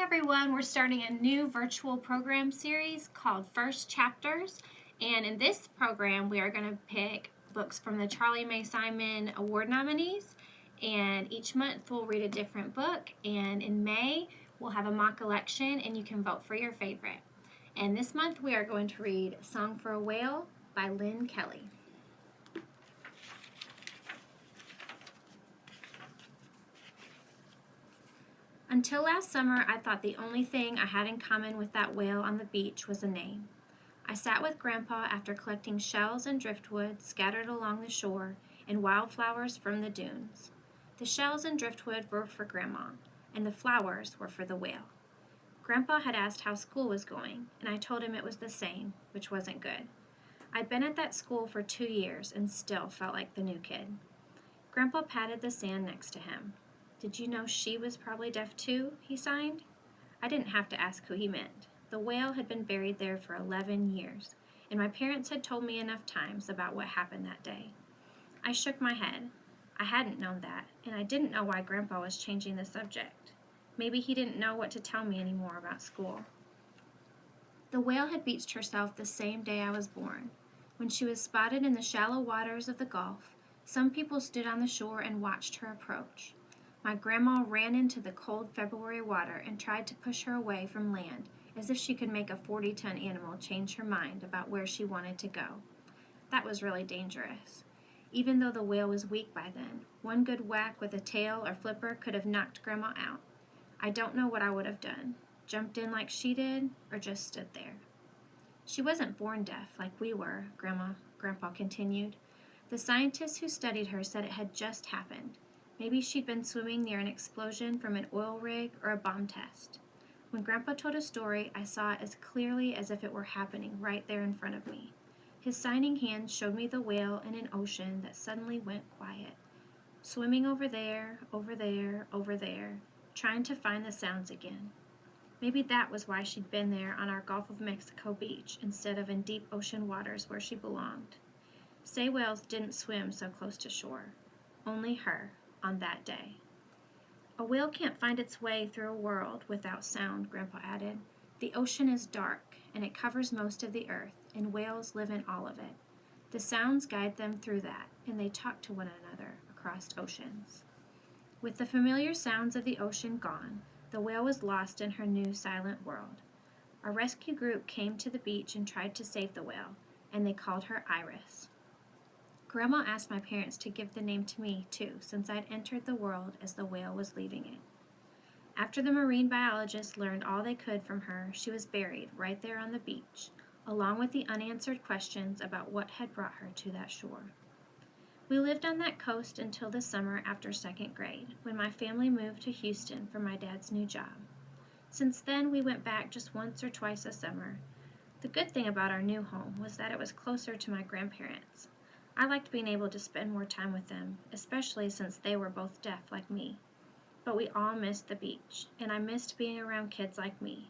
everyone, we're starting a new virtual program series called First Chapters, and in this program we are going to pick books from the Charlie May Simon Award nominees, and each month we'll read a different book, and in May we'll have a mock election and you can vote for your favorite. And this month we are going to read Song for a Whale by Lynne Kelly. Until last summer, I thought the only thing I had in common with that whale on the beach was a name. I sat with Grandpa after collecting shells and driftwood scattered along the shore and wildflowers from the dunes. The shells and driftwood were for Grandma, and the flowers were for the whale. Grandpa had asked how school was going, and I told him it was the same, which wasn't good. I'd been at that school for 2 years and still felt like the new kid. Grandpa patted the sand next to him. "Did you know she was probably deaf too?" he signed. I didn't have to ask who he meant. The whale had been buried there for 11 years, and my parents had told me enough times about what happened that day. I shook my head. I hadn't known that, and I didn't know why Grandpa was changing the subject. Maybe he didn't know what to tell me anymore about school. The whale had beached herself the same day I was born. When she was spotted in the shallow waters of the Gulf, some people stood on the shore and watched her approach. My grandma ran into the cold February water and tried to push her away from land as if she could make a 40-ton animal change her mind about where she wanted to go. That was really dangerous. Even though the whale was weak by then, one good whack with a tail or flipper could have knocked Grandma out. I don't know what I would have done. Jumped in like she did, or just stood there. She wasn't born deaf like we were, Grandpa continued. The scientists who studied her said it had just happened. Maybe she'd been swimming near an explosion from an oil rig or a bomb test. When Grandpa told a story, I saw it as clearly as if it were happening right there in front of me. His signing hand showed me the whale in an ocean that suddenly went quiet, swimming over there, over there, over there, trying to find the sounds again. Maybe that was why she'd been there on our Gulf of Mexico beach instead of in deep ocean waters where she belonged. Say whales didn't swim so close to shore. Only her. On that day. A whale can't find its way through a world without sound, Grandpa added. The ocean is dark, and it covers most of the earth, and whales live in all of it. The sounds guide them through that, and they talk to one another across oceans. With the familiar sounds of the ocean gone, the whale was lost in her new silent world. A rescue group came to the beach and tried to save the whale, and they called her Iris. Grandma asked my parents to give the name to me, too, since I'd entered the world as the whale was leaving it. After the marine biologists learned all they could from her, she was buried right there on the beach, along with the unanswered questions about what had brought her to that shore. We lived on that coast until the summer after 2nd grade, when my family moved to Houston for my dad's new job. Since then, we went back just once or twice a summer. The good thing about our new home was that it was closer to my grandparents. I liked being able to spend more time with them, especially since they were both deaf like me. But we all missed the beach, and I missed being around kids like me.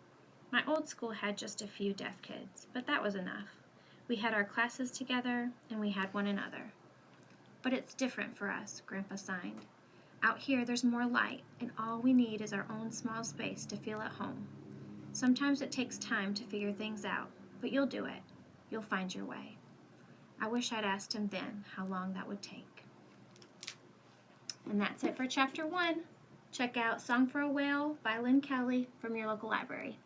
My old school had just a few deaf kids, but that was enough. We had our classes together, and we had one another. But it's different for us, Grandpa signed. Out here there's more light, and all we need is our own small space to feel at home. Sometimes it takes time to figure things out, but you'll do it. You'll find your way. I wish I'd asked him then how long that would take. And that's it for Chapter 1. Check out Song for a Whale by Lynne Kelly from your local library.